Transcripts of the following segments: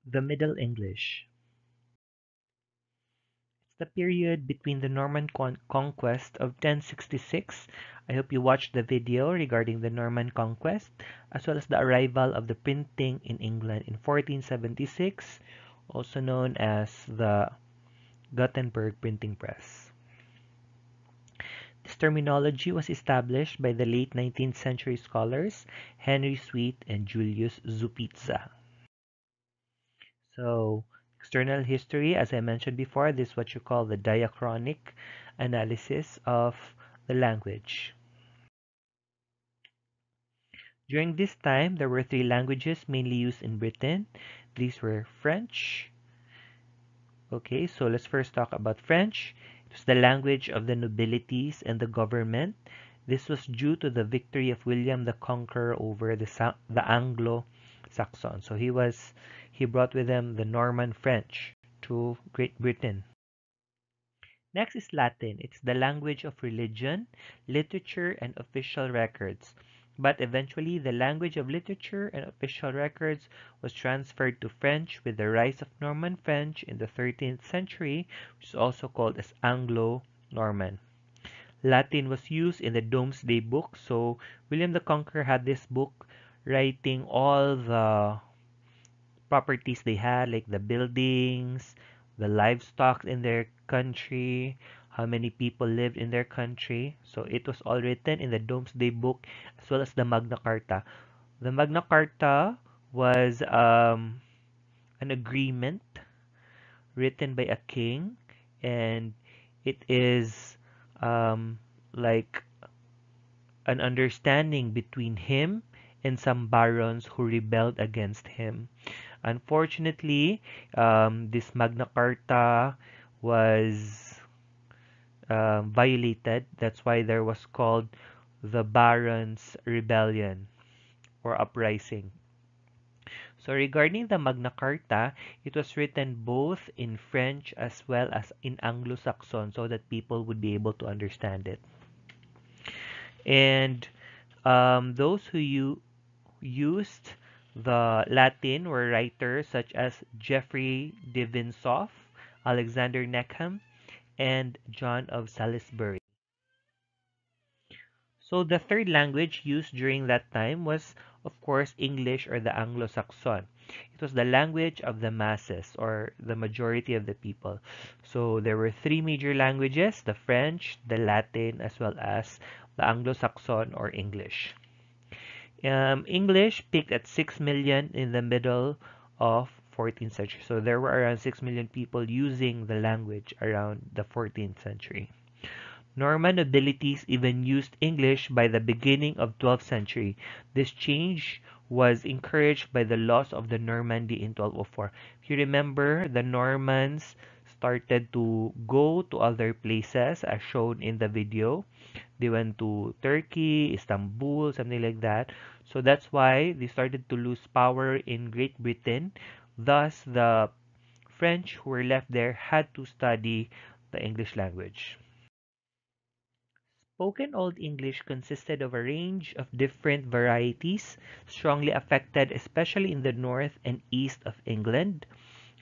The Middle English. It's the period between the Norman conquest of 1066. I hope you watched the video regarding the Norman conquest, as well as the arrival of the printing in England in 1476, also known as the Gutenberg printing press. This terminology was established by the late 19th century scholars Henry Sweet and Julius Zupizza. So, external history, as I mentioned before, this is what you call the diachronic analysis of the language. During this time, there were three languages mainly used in Britain. These were French. Okay, so let's first talk about French. It was the language of the nobilities and the government. This was due to the victory of William the Conqueror over the Anglo-Saxons. So he brought with him the Norman French to Great Britain. Next is Latin. It's the language of religion, literature, and official records. But eventually, the language of literature and official records was transferred to French with the rise of Norman French in the 13th century, which is also called as Anglo-Norman. Latin was used in the Domesday Book. So William the Conqueror had this book writing all the properties they had, like the buildings, the livestock in their country, how many people lived in their country. So it was all written in the Domesday Book as well as the Magna Carta. The Magna Carta was an agreement written by a king, and it is like an understanding between him and some barons who rebelled against him. Unfortunately, this Magna Carta was violated. That's why there was called the Barons' Rebellion or Uprising. So regarding the Magna Carta, it was written both in French as well as in Anglo-Saxon so that people would be able to understand it. And those who used the Latin were writers such as Geoffrey de Vinsauf, Alexander Neckham, and John of Salisbury. So the third language used during that time was, of course, English or the Anglo-Saxon. It was the language of the masses or the majority of the people. So there were three major languages, the French, the Latin, as well as the Anglo-Saxon or English. English peaked at 6 million in the middle of 14th century. So there were around 6 million people using the language around the 14th century. Norman nobilities even used English by the beginning of 12th century. This change was encouraged by the loss of the Normandy in 1204. If you remember, the Normans started to go to other places as shown in the video. They went to Turkey, Istanbul, something like that. So that's why they started to lose power in Great Britain. Thus, the French who were left there had to study the English language. Spoken Old English consisted of a range of different varieties, strongly affected especially in the north and east of England,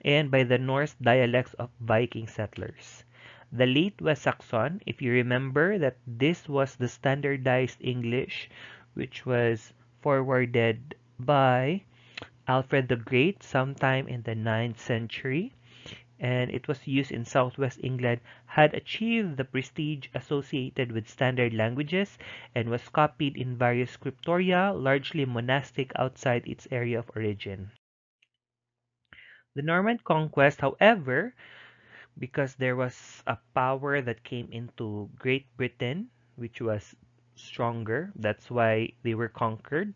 and by the Norse dialects of Viking settlers. The late West Saxon, if you remember that this was the standardized English which was forwarded by Alfred the Great sometime in the 9th century, and it was used in southwest England, had achieved the prestige associated with standard languages and was copied in various scriptoria, largely monastic outside its area of origin. The Norman conquest, however, because there was a power that came into Great Britain, which was stronger, that's why they were conquered,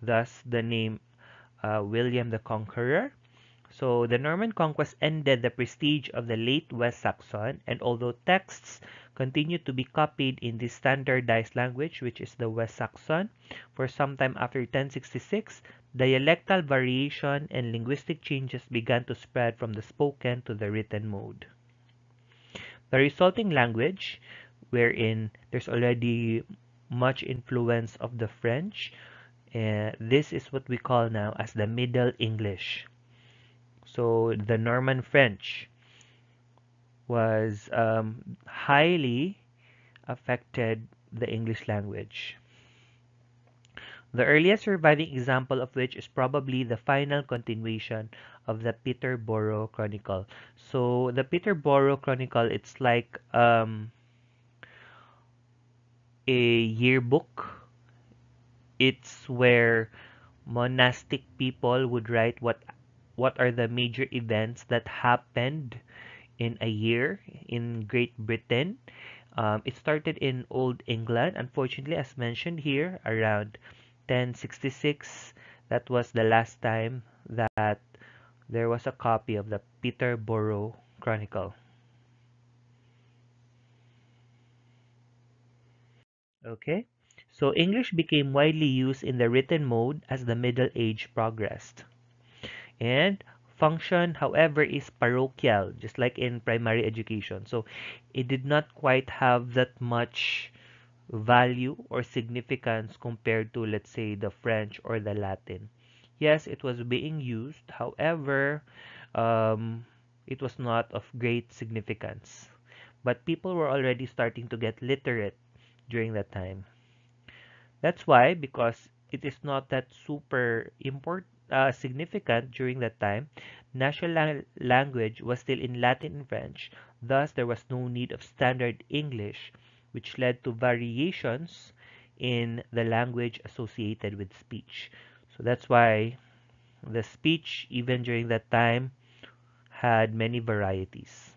thus the name William the Conqueror. So the Norman conquest ended the prestige of the late West Saxon, and although texts continued to be copied in the standardized language, which is the West Saxon, for some time after 1066, dialectal variation and linguistic changes began to spread from the spoken to the written mode. The resulting language, wherein there's already much influence of the French, this is what we call now as the Middle English. So the Norman French was highly affected the English language. The earliest surviving example of which is probably the final continuation of the Peterborough Chronicle. So the Peterborough Chronicle, it's like a yearbook. It's where monastic people would write what are the major events that happened in a year in Great Britain. It started in Old England, unfortunately, as mentioned here, around 1066. That was the last time that there was a copy of the Peterborough Chronicle. Okay, so English became widely used in the written mode as the Middle Age progressed. And function, however, is parochial, just like in primary education. So it did not quite have that much value or significance compared to, let's say, the French or the Latin. Yes, it was being used, however, it was not of great significance. But people were already starting to get literate during that time. That's why, because it is not that super significant during that time, national language was still in Latin and French. Thus, there was no need of standard English, which led to variations in the language associated with speech. So that's why the speech, even during that time, had many varieties.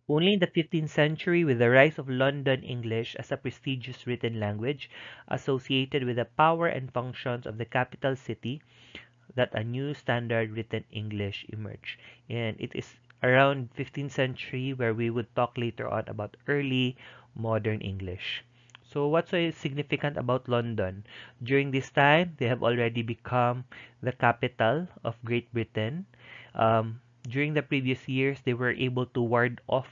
Only in the 15th century, with the rise of London English as a prestigious written language associated with the power and functions of the capital city, that a new standard written English emerged. And it is around 15th century where we would talk later on about early modern English. So what's so significant about London? During this time, they have already become the capital of Great Britain. During the previous years, they were able to ward off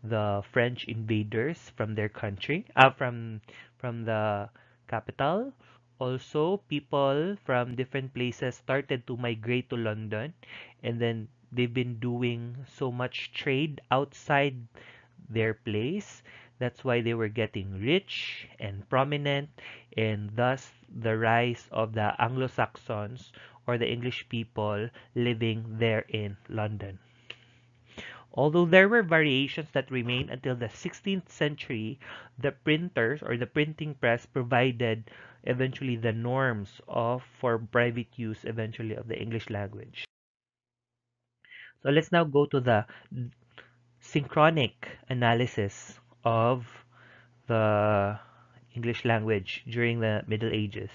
the French invaders from their country, from the capital. Also, people from different places started to migrate to London, and then they've been doing so much trade outside their place. That's why they were getting rich and prominent, and thus the rise of the Anglo-Saxons or the English people living there in London. Although there were variations that remained until the 16th century, the printers or the printing press provided eventually the norms of for private use eventually of the English language. So let's now go to the synchronic analysis of the English language during the Middle Ages.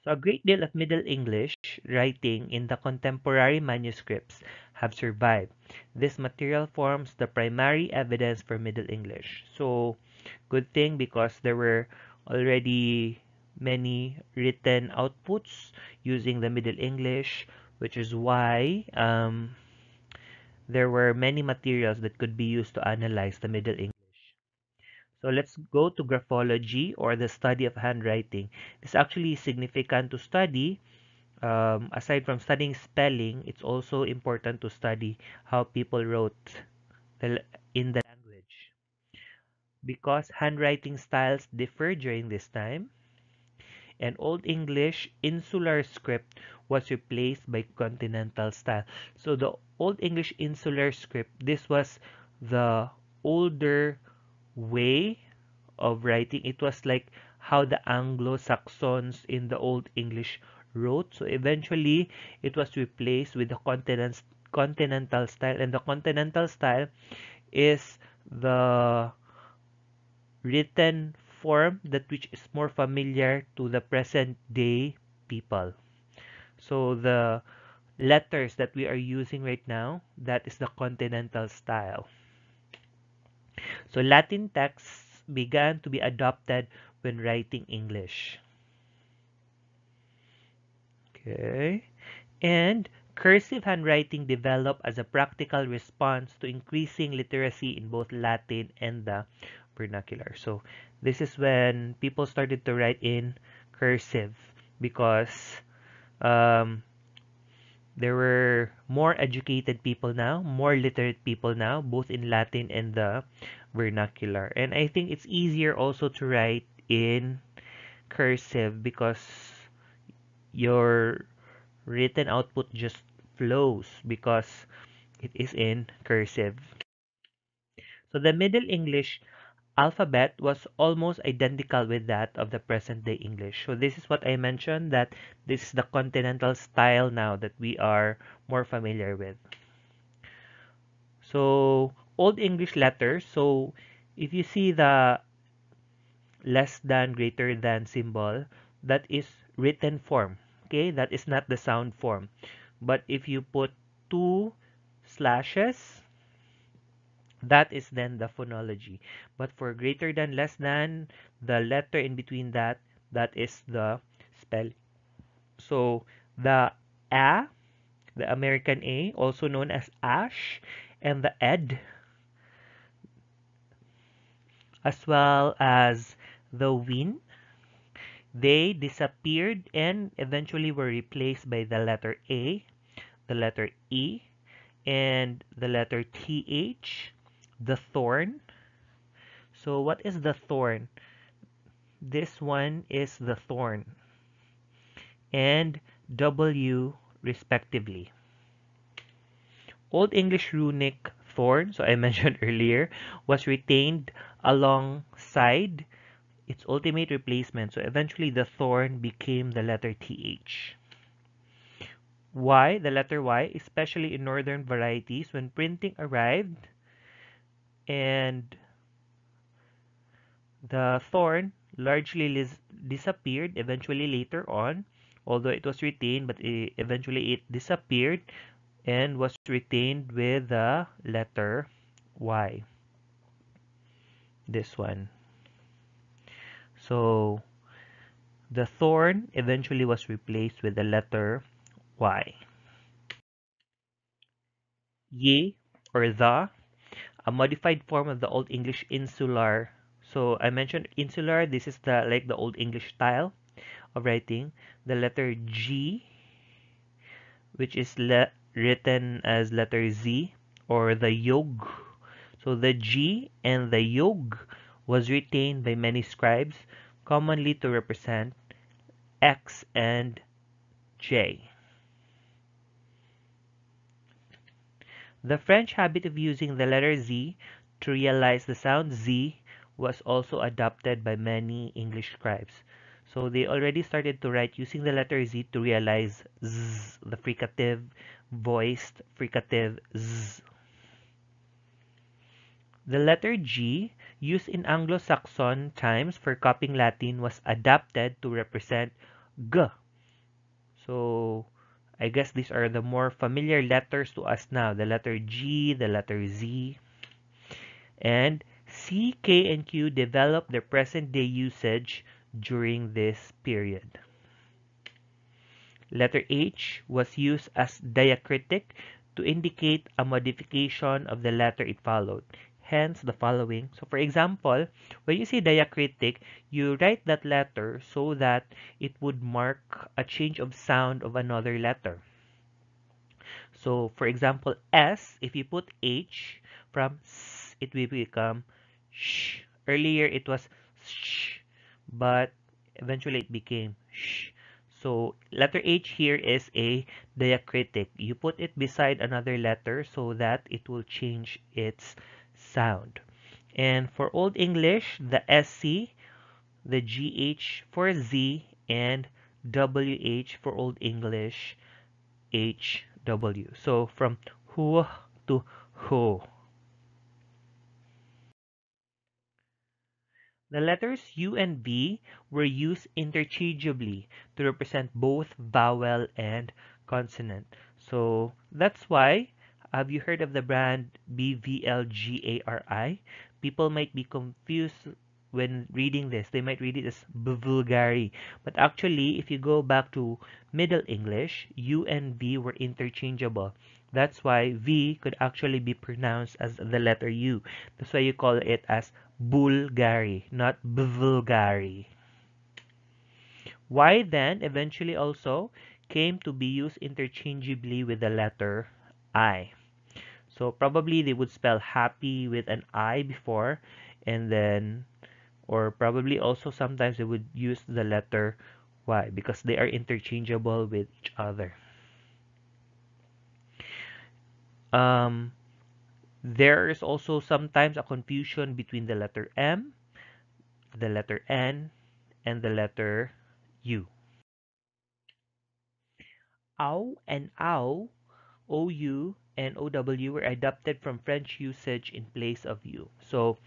So a great deal of Middle English writing in the contemporary manuscripts have survived. This material forms the primary evidence for Middle English. So good thing because there were already many written outputs using the Middle English, which is why there were many materials that could be used to analyze the Middle English. So let's go to graphology or the study of handwriting. It's actually significant to study. Aside from studying spelling, it's also important to study how people wrote in the language. Because handwriting styles differ during this time, and Old English insular script was replaced by continental style. So the Old English insular script, this was the older way of writing. It was like how the Anglo-Saxons in the Old English wrote. So eventually, it was replaced with the continental style. And the continental style is the written form that which is more familiar to the present day people. So the letters that we are using right now, that is the continental style. So Latin texts began to be adopted when writing English. Okay. And cursive handwriting developed as a practical response to increasing literacy in both Latin and the vernacular. So this is when people started to write in cursive because um, There were more educated people now, more literate people now, both in Latin and the vernacular. And I think it's easier also to write in cursive because your written output just flows because it is in cursive. So the Middle English alphabet was almost identical with that of the present day English. So this is what I mentioned, that this is the continental style now that we are more familiar with. So Old English letters, so if you see the less than, greater than symbol, that is written form. Okay, that is not the sound form. But if you put two slashes, that is then the phonology. But for greater than, less than, the letter in between that, that is the spell. So the A, the American A, also known as ash, and the ed, as well as the win, they disappeared and eventually were replaced by the letter A, the letter E, and the letter TH, the thorn. So what is the thorn? This one is the thorn, and W respectively. Old English runic thorn, so I mentioned earlier, was retained alongside its ultimate replacement. So eventually the thorn became the letter TH. Y, the letter Y, especially in northern varieties, when printing arrived and the thorn largely disappeared eventually later on, although it was retained, but eventually it disappeared and was retained with the letter Y. This one. So the thorn eventually was replaced with the letter Y. Ye, or the, a modified form of the Old English insular. So I mentioned insular. This is the like the Old English style of writing. The letter G, which is written as letter Z, or the yog. So the G and the yog was retained by many scribes, commonly to represent X and J. The French habit of using the letter Z to realize the sound Z was also adopted by many English scribes. So they already started to write using the letter Z to realize Z, the fricative, voiced fricative Z. The letter G, used in Anglo-Saxon times for copying Latin, was adapted to represent G. So I guess these are the more familiar letters to us now. The letter G, the letter Z. And C, K, and Q developed their present-day usage during this period. Letter H was used as diacritic to indicate a modification of the letter it followed. Hence the following. So for example, when you say diacritic, you write that letter so that it would mark a change of sound of another letter. So for example, S, if you put H from S, it will become sh. Earlier it was sh, but eventually it became sh. So letter H here is a diacritic. You put it beside another letter so that it will change its sound. And for Old English, the SC, the GH for Z, and WH for Old English, HW. So from who to who. The letters U and V were used interchangeably to represent both vowel and consonant. So that's why, have you heard of the brand BVLGARI? People might be confused when reading this. They might read it as Bvulgari. But actually, if you go back to Middle English, U and V were interchangeable. That's why V could actually be pronounced as the letter U. That's why you call it as Bulgari, not Bvulgari. Y then eventually also came to be used interchangeably with the letter I. So probably they would spell happy with an I before, and then, or probably also sometimes they would use the letter Y because they are interchangeable with each other. Um, there is also sometimes a confusion between the letter M, the letter N, and the letter U. Ow and ow, OU and OW were adapted from French usage in place of U. So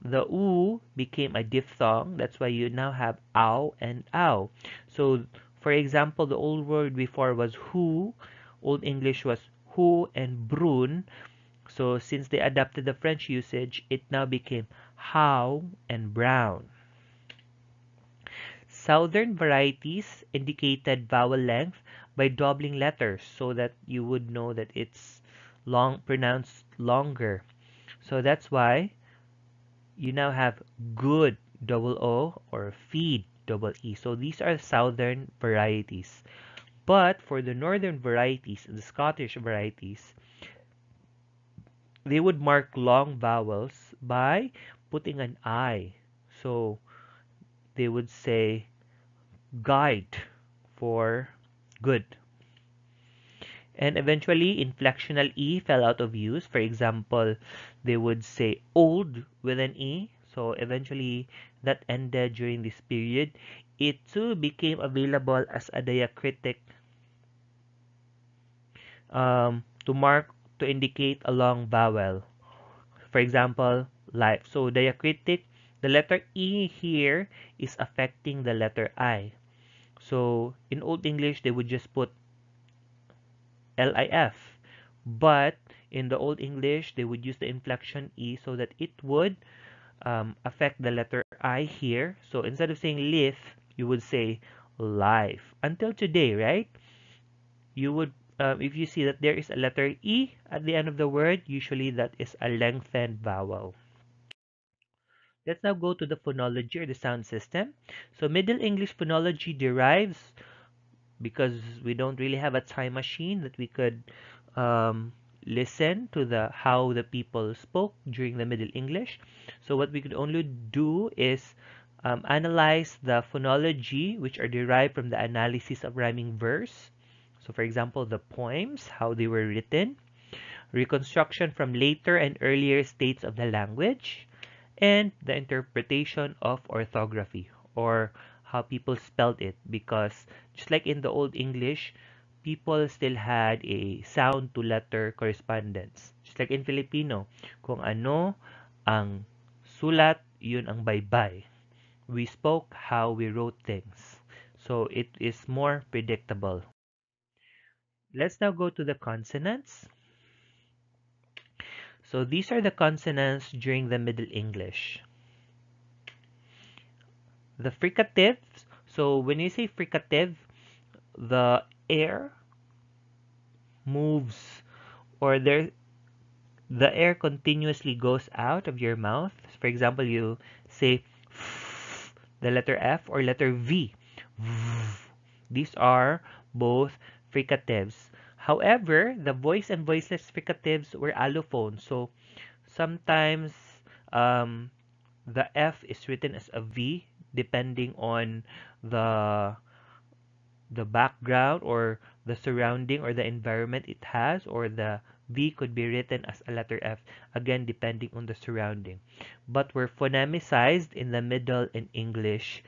the U became a diphthong. That's why you now have ow and ow. So, for example, the old word before was who. Old English was who and brun. So, since they adapted the French usage, it now became how and brown. Southern varieties indicated vowel length by doubling letters so that you would know that it's long pronounced longer. So that's why you now have good double O or feed double E. So these are southern varieties. But for the northern varieties, the Scottish varieties, they would mark long vowels by putting an I. So they would say guide for good. And eventually, inflectional E fell out of use. For example, they would say old with an E. So eventually, that ended during this period. It too became available as a diacritic to indicate a long vowel. For example, life. So diacritic, the letter E here is affecting the letter I. So in Old English, they would just put LIF. But in the Old English, they would use the inflection E so that it would affect the letter I here. So instead of saying live, you would say life. Until today, right? You would, if you see that there is a letter E at the end of the word, usually that is a lengthened vowel. Let's now go to the phonology or the sound system. So Middle English phonology derives because we don't really have a time machine that we could listen to the how the people spoke during the Middle English. So what we could only do is analyze the phonology which are derived from the analysis of rhyming verse. So for example, the poems, how they were written, reconstruction from later and earlier states of the language, and the interpretation of orthography or how people spelled it, because just like in the Old English, people still had a sound to letter correspondence. Just like in Filipino, kung ano ang sulat, yun ang baybay. We spoke how we wrote things. So it is more predictable. Let's now go to the consonants. So these are the consonants during the Middle English. The fricatives, so when you say fricative, the air moves or the air continuously goes out of your mouth. For example, you say the letter F or letter V. These are both fricatives. However, the voice and voiceless fricatives were allophones. So sometimes um, the F is written as a V depending on the the background or the surrounding or the environment it has, or the V could be written as a letter F, again depending on the surrounding. But were phonemicized in the Middle and English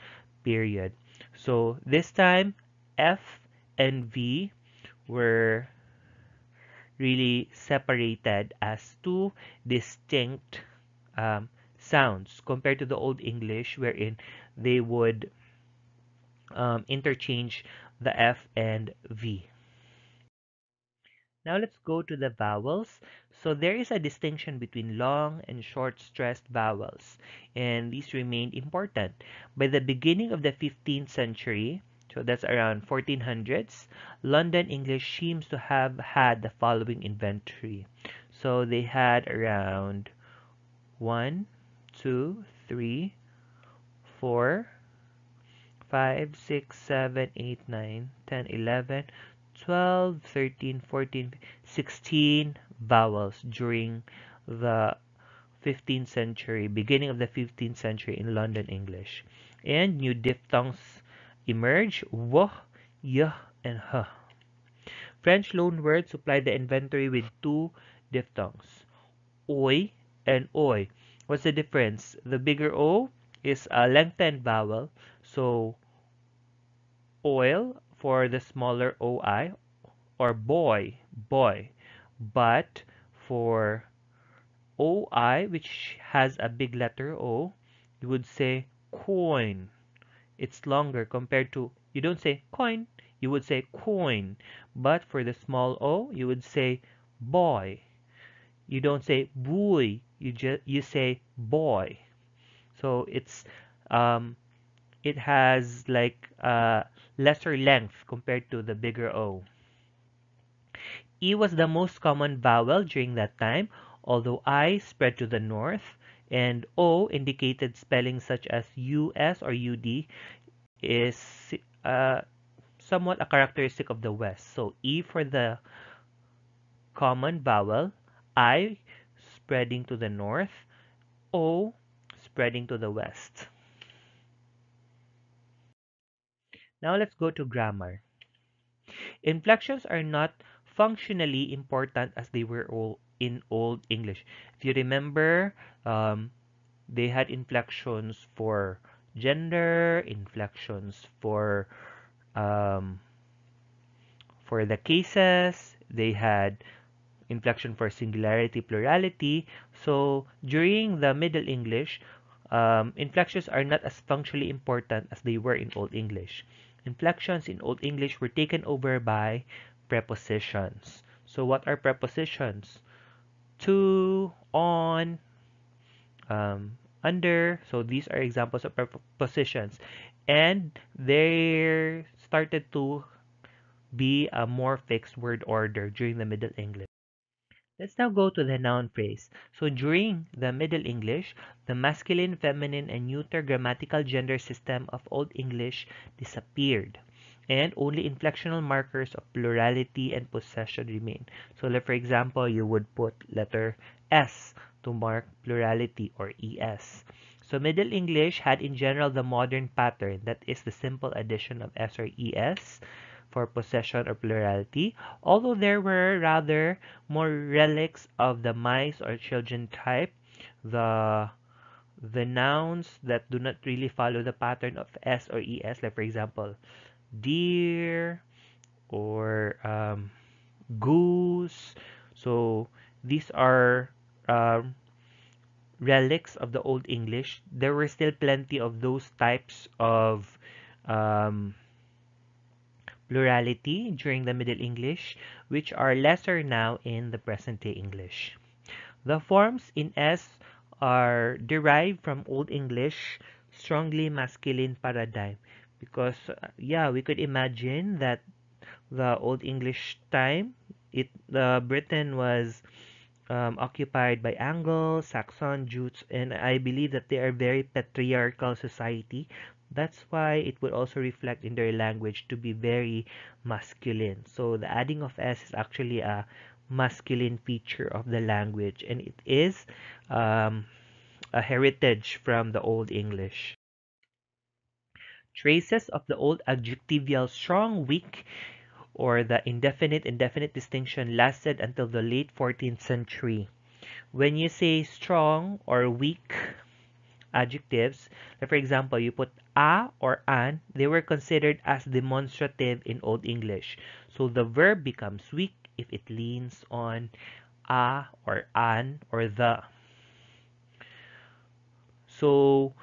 period. So this time, F and V were really separated as two distinct sounds compared to the Old English, wherein they would interchange the F and V. Now let's go to the vowels. So there is a distinction between long and short stressed vowels, and these remained important. By the beginning of the 15th century, so that's around 1400s, London English seems to have had the following inventory. So they had around 1, 2, 3, 4, 5, 6, 7, 8, 9, 10, 11, 12, 13, 14, 16 vowels during the 15th century, beginning of the 15th century in London English. And new diphthongs emerge: w, y, and h. French loanwords supply the inventory with two diphthongs, oi and oi. What's the difference? The bigger O is a lengthened vowel, so oil for the smaller OI, or boy, boy. But for OI, which has a big letter O, you would say coin. It's longer compared to, you don't say coin, you would say coin. But for the small O, you would say boy. You don't say boy, you say boy. So um, it has like lesser length compared to the bigger O. E was the most common vowel during that time, although I spread to the north, and O indicated spellings such as US or UD is uh, somewhat a characteristic of the West. So E for the common vowel, I spreading to the north, O spreading to the west. Now let's go to grammar. Inflections are not functionally important as they were all in Old English. If you remember, they had inflections for gender, inflections um, for the cases. They had inflection for singularity, plurality. So during the Middle English, inflections are not as functionally important as they were in Old English. Inflections in Old English were taken over by prepositions. So what are prepositions? To, on, under. So these are examples of prepositions. And they started to be a more fixed word order during the Middle English. Let's now go to the noun phrase. So during the Middle English, the masculine, feminine, and neuter grammatical gender system of Old English disappeared, and only inflectional markers of plurality and possession remain. So like for example, you would put letter S to mark plurality, or ES. So Middle English had in general the modern pattern, that is the simple addition of S or ES for possession or plurality, although there were rather more relics of the mice or children type, the nouns that do not really follow the pattern of S or ES, like for example, deer or goose. So these are um, relics of the Old English. There were still plenty of those types of um, plurality during the Middle English, which are lesser now in the present day English. The forms in S are derived from Old English strongly masculine paradigm, because yeah, we could imagine that the Old English time, Britain was occupied by Angles, Saxon, Jutes, and I believe that they are very patriarchal society. That's why it would also reflect in their language to be very masculine. So the adding of S is actually a masculine feature of the language, and it is um, a heritage from the Old English. Traces of the old adjectival strong, weak, or the indefinite distinction lasted until the late 14th century. When you say strong or weak adjectives, like for example, you put a or an, they were considered as demonstrative in Old English. So the verb becomes weak if it leans on a or an or the. So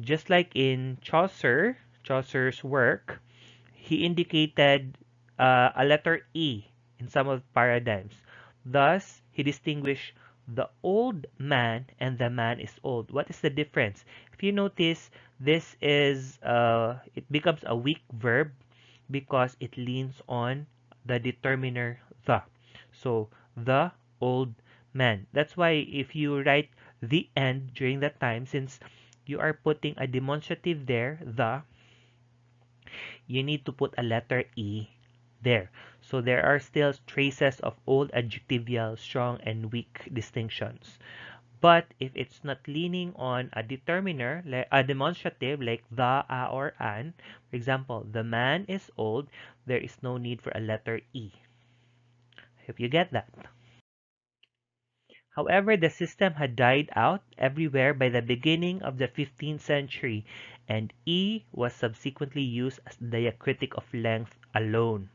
just like in Chaucer's work, he indicated a letter E in some of the paradigms. Thus, he distinguished the old man and the man is old. What is the difference? If you notice, this is it becomes a weak verb because it leans on the determiner the. So the old man. That's why if you write the end during that time, since you are putting a demonstrative there, the, you need to put a letter E there. So there are still traces of old adjectival strong and weak distinctions. But if it's not leaning on a determiner, like a demonstrative like the, a, or an, for example, the man is old, there is no need for a letter E. Hope you get that. However, the system had died out everywhere by the beginning of the 15th century, and E was subsequently used as the diacritic of length alone.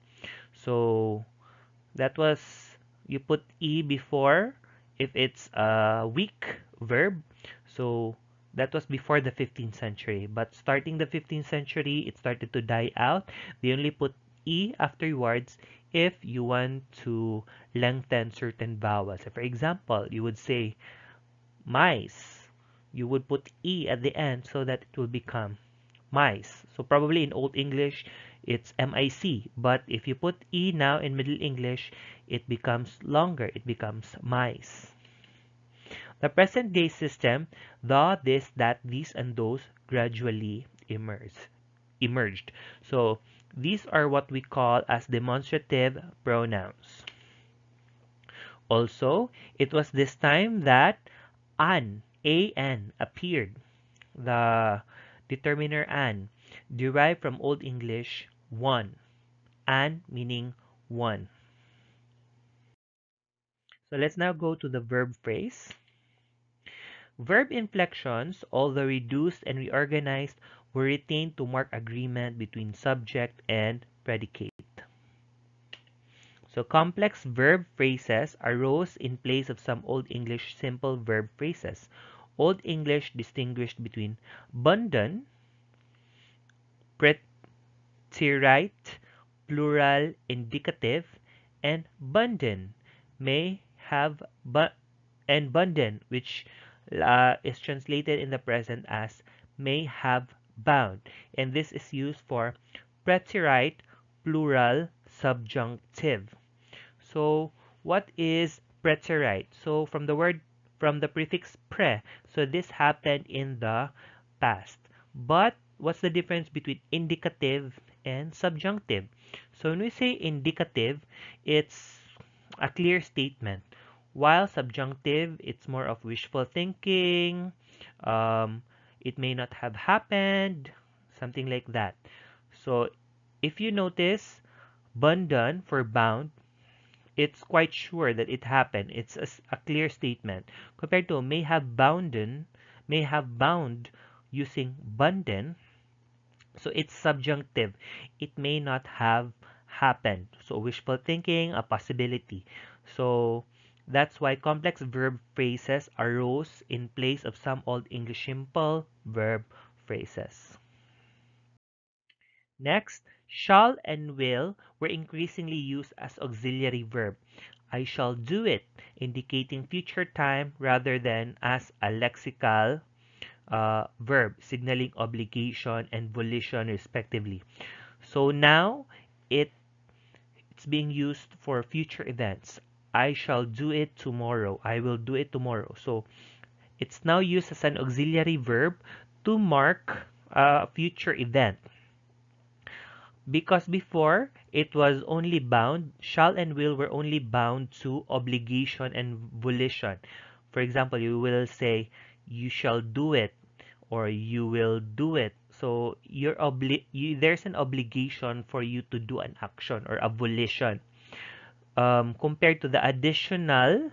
So that was, you put E before if it's a weak verb. So that was before the 15th century. But starting the 15th century, it started to die out. They only put E afterwards if you want to lengthen certain vowels. So for example, you would say mice. You would put E at the end so that it will become mice. So probably in Old English, it's MIC. But if you put E now in Middle English, it becomes longer. It becomes mice. The present day system, the, this, that, these, and those gradually emerged. So these are what we call as demonstrative pronouns. Also, it was this time that an appeared. The determiner an, derived from Old English one, an meaning one. So let's now go to the verb phrase. Verb inflections, although reduced and reorganized, were retained to mark agreement between subject and predicate. So complex verb phrases arose in place of some Old English simple verb phrases. Old English distinguished between abundant, preterite, plural indicative, and bunden may have and bunden, which is translated in the present as may have bound, and this is used for preterite plural subjunctive. So what is preterite? So from the prefix pre, so this happened in the past. But what's the difference between indicative and subjunctive? So when we say indicative, it's a clear statement, while subjunctive, it's more of wishful thinking. Um, it may not have happened, something like that. So if you notice, bundan for bound, it's quite sure that it happened. It's a clear statement. Compared to may have bound using bunden, so it's subjunctive. It may not have happened. So wishful thinking, a possibility. So that's why complex verb phrases arose in place of some Old English simple verb phrases. Next, shall and will were increasingly used as auxiliary verb. I shall do it, indicating future time rather than as a lexical verb, signaling obligation and volition respectively. So now it's being used for future events. I shall do it tomorrow. I will do it tomorrow. So it's now used as an auxiliary verb to mark a future event. Because before, it was only bound, shall and will were only bound to obligation and volition. For example, you will say, you shall do it, or you will do it. So there's an obligation for you to do an action or a volition. Compared to the additional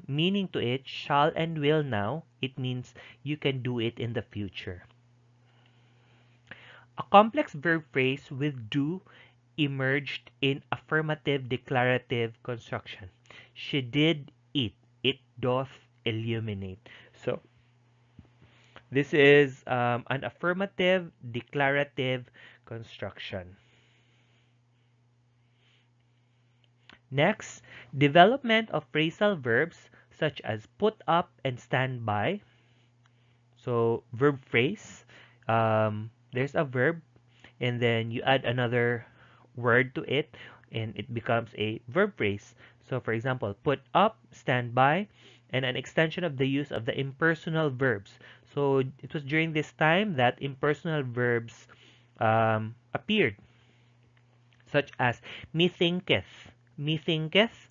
meaning to it, shall and will now, it means you can do it in the future. A complex verb phrase with do emerged in affirmative declarative construction. She did eat. It doth illuminate. So this is an affirmative declarative construction. Next, development of phrasal verbs such as put up and stand by. So verb phrase, there's a verb and then you add another word to it and it becomes a verb phrase. So for example, put up, stand by, and an extension of the use of the impersonal verbs. So it was during this time that impersonal verbs appeared, such as me thinketh. Me thinketh.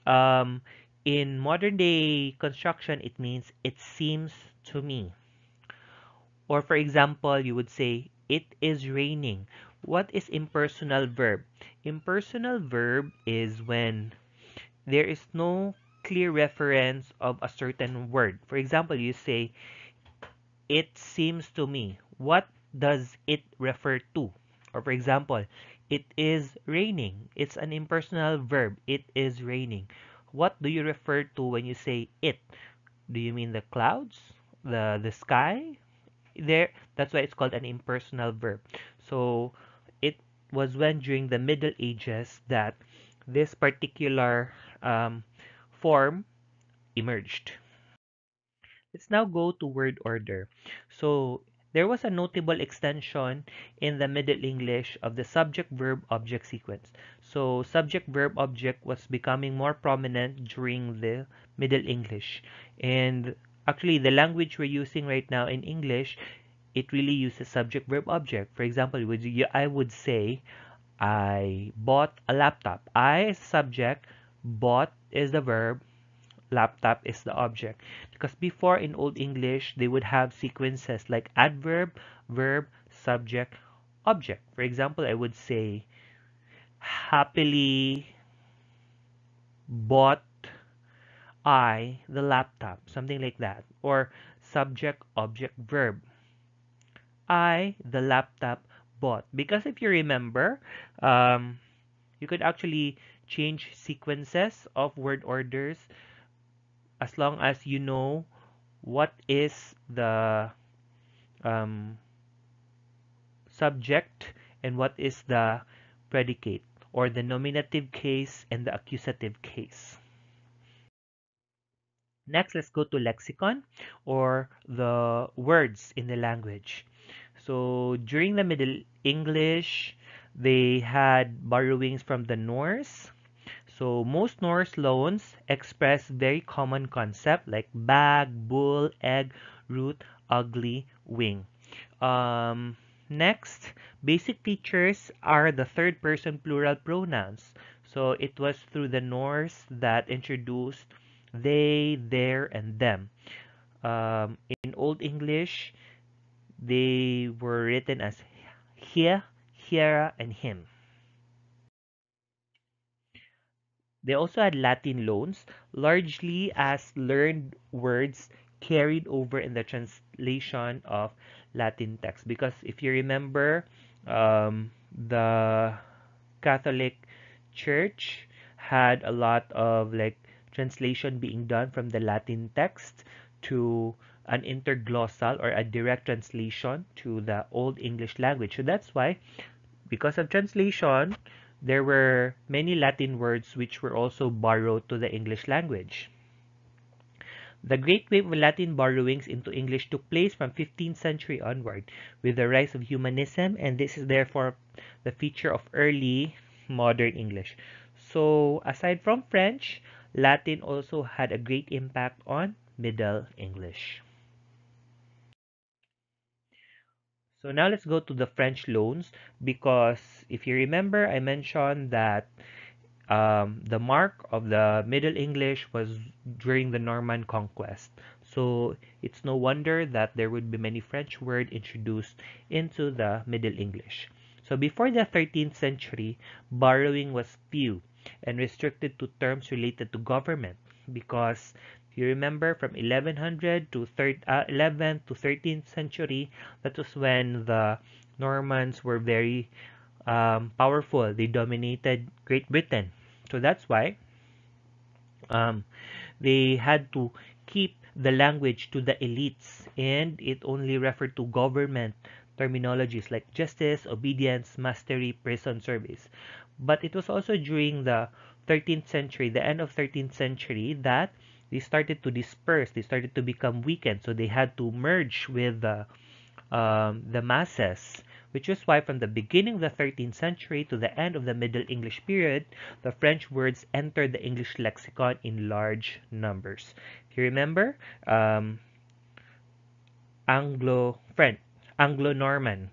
Um, in modern day construction, it means it seems to me. Or for example, you would say, it is raining. What is impersonal verb? Impersonal verb is when there is no clear reference of a certain word. For example, you say, it seems to me. What does it refer to? Or for example, it is raining. It's an impersonal verb. It is raining. What do you refer to when you say it? Do you mean the clouds? The sky? There, that's why it's called an impersonal verb. So it was when during the Middle Ages that this particular form emerged. Let's now go to word order. So there was a notable extension in the Middle English of the subject verb object sequence. So subject verb object was becoming more prominent during the Middle English. And actually the language we're using right now in English, it really uses subject verb object. For example, I would say I bought a laptop. I is subject, bought is the verb, laptop is the object. Because before in Old English, they would have sequences like adverb, verb, subject, object. For example, I would say, happily bought I the laptop, something like that. Or subject, object, verb. I, the laptop, bought. Because if you remember, you could actually change sequences of word orders as long as you know what is the um, subject and what is the predicate, or the nominative case and the accusative case. Next, let's go to lexicon, or the words in the language. So during the Middle English, they had borrowings from the Norse. So most Norse loans express very common concept like bag, bull, egg, root, ugly, wing. Um, Next, basic features are the third person plural pronouns. So it was through the Norse that introduced they, their, and them. In Old English, they were written as he, hera, and him. They also had Latin loans, largely as learned words carried over in the translation of Latin text. Because if you remember, the Catholic Church had a lot of like translation being done from the Latin text to an interglossal or a direct translation to the Old English language. So that's why, because of translation, there were many Latin words which were also borrowed to the English language. The great wave of Latin borrowings into English took place from 15th century onward with the rise of humanism, and this is therefore the feature of early modern English. So aside from French, Latin also had a great impact on Middle English. So now let's go to the French loans, because if you remember, I mentioned that the mark of the Middle English was during the Norman conquest. So it's no wonder that there would be many French words introduced into the Middle English. So before the 13th century, borrowing was few and restricted to terms related to government, because if you remember from 1100 to 11th to 13th century, that was when the Normans were very powerful. They dominated Great Britain. So that's why um, they had to keep the language to the elites, and it only referred to government terminologies like justice, obedience, mastery, prison service. But it was also during the 13th century, the end of 13th century, that they started to disperse, they started to become weakened, so they had to merge with the masses, which is why from the beginning of the 13th century to the end of the Middle English period, the French words entered the English lexicon in large numbers. If you remember, Anglo-French, Anglo-Norman.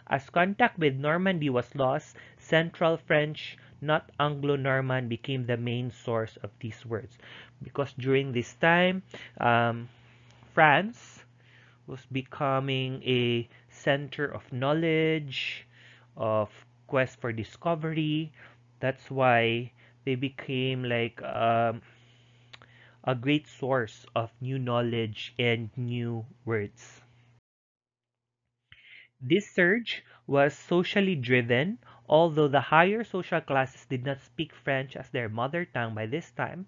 As contact with Normandy was lost, Central French, not Anglo-Norman, became the main source of these words. Because during this time, France was becoming a center of knowledge, of quest for discovery. That's why they became like a great source of new knowledge and new words. This surge was socially driven, although the higher social classes did not speak French as their mother tongue by this time.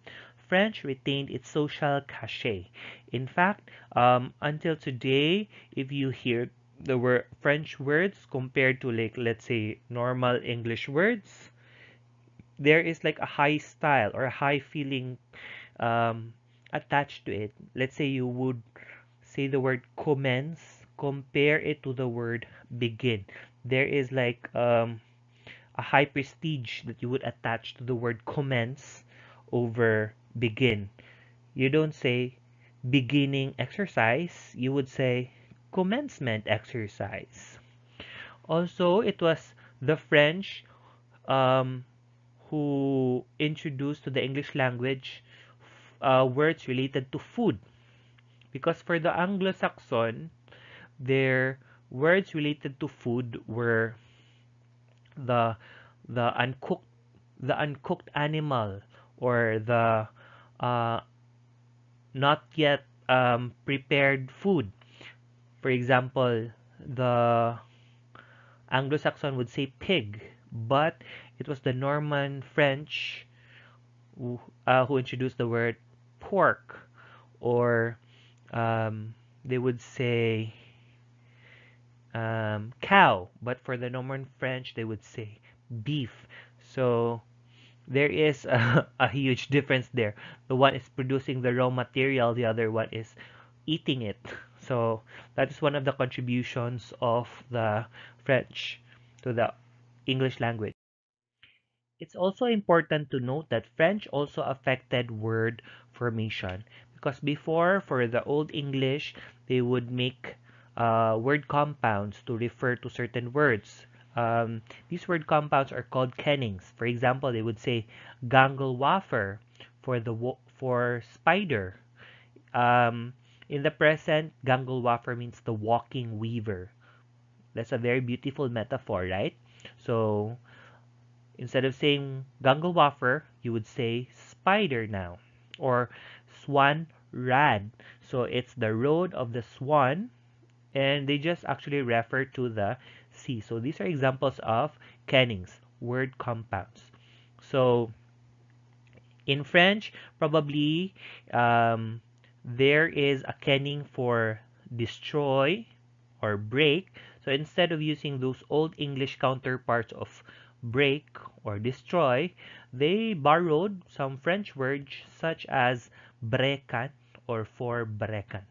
French retained its social cachet. In fact, until today, if you hear the word French words compared to like let's say normal English words, there is like a high style or a high feeling um, attached to it. Let's say you would say the word commence, compare it to the word begin. There is like a high prestige that you would attach to the word commence over begin. You don't say beginning exercise, you would say commencement exercise. Also, it was the French um, who introduced to the English language words related to food. Because for the Anglo-Saxon, their words related to food were the the uncooked the uncooked animal or the uh, not yet prepared food. For example, the Anglo-Saxon would say pig, but it was the Norman French who introduced the word pork, or they would say cow, but for the Norman French, they would say beef. So there is a huge difference there. The one is producing the raw material, the other one is eating it. So that is one of the contributions of the French to the English language. It's also important to note that French also affected word formation because before, for the Old English, they would make word compounds to refer to certain words. These word compounds are called kennings. For example, they would say gangelwafer for for spider. Um, in the present, gangelwafer means the walking weaver. That's a very beautiful metaphor, right? So instead of saying gangelwafer, you would say spider now, or swan rad. So it's the road of the swan, and they just actually refer to the sea. So these are examples of kennings, word compounds. So in French, probably there is a kenning for destroy or break. So instead of using those old English counterparts of break or destroy, they borrowed some French words such as brekan or for brekan.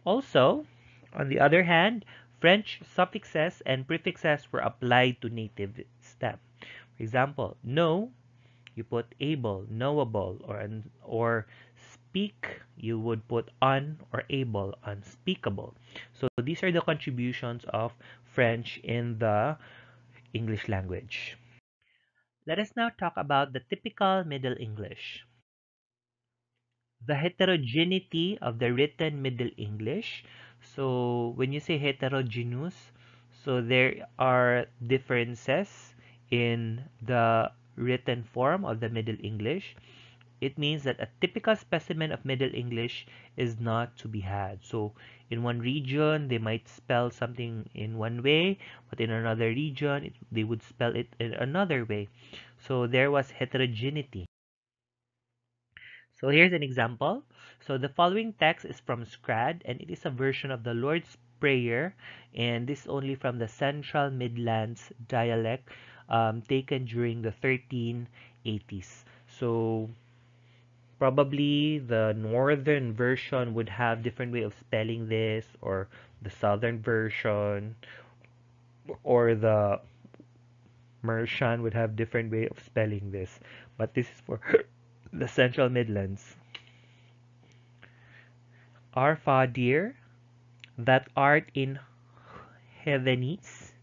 Also, on the other hand, French suffixes and prefixes were applied to native stem. For example, know, you put able, knowable, or speak, you would put un or able, unspeakable. So these are the contributions of French in the English language. Let us now talk about the typical Middle English. The heterogeneity of the written Middle English. So when you say heterogeneous, so there are differences in the written form of the Middle English. It means that a typical specimen of Middle English is not to be had. So in one region, they might spell something in one way, but in another region, they would spell it in another way. So there was heterogeneity. So here's an example. So the following text is from Scrad, and it is a version of the Lord's Prayer, and this only from the Central Midlands dialect taken during the 1380s. So probably the northern version would have different way of spelling this, or the southern version, or the Mercian would have different way of spelling this. But this is for the Central Midlands. Our Father, that art in heathenies.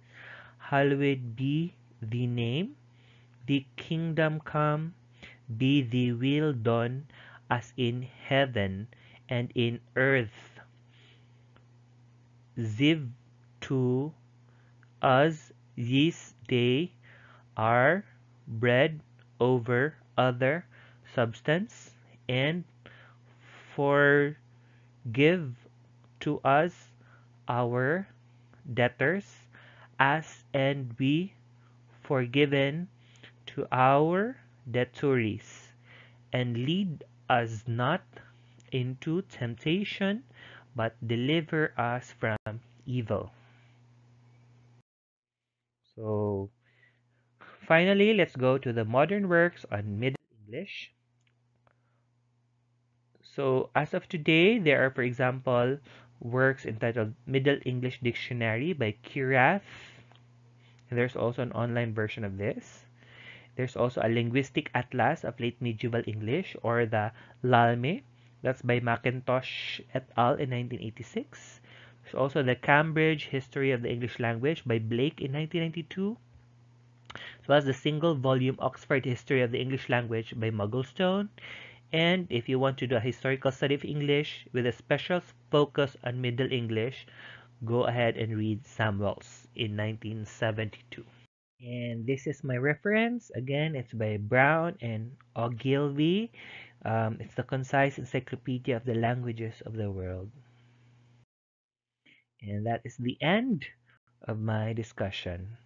Hallowed be thy name. The kingdom come, be thy will done, as in heaven and in earth. Give to us this day our bread over other substance, and forgive to us our debtors, as and we forgiven to our debtors, and lead us not into temptation, but deliver us from evil. So, finally, let's go to the modern works on Middle English. So, as of today, there are, for example, works entitled Middle English Dictionary by Kirath. There's also an online version of this. There's also a linguistic atlas of late medieval English, or the LALME. That's by Mackintosh et al. In 1986. There's also the Cambridge History of the English Language by Blake in 1992, as well as the single-volume Oxford History of the English Language by Mugglestone. And if you want to do a historical study of English with a special focus on Middle English, go ahead and read Samuels in 1972. And this is my reference. Again, it's by Brown and Ogilvy. It's the Concise Encyclopedia of the Languages of the World. And that is the end of my discussion.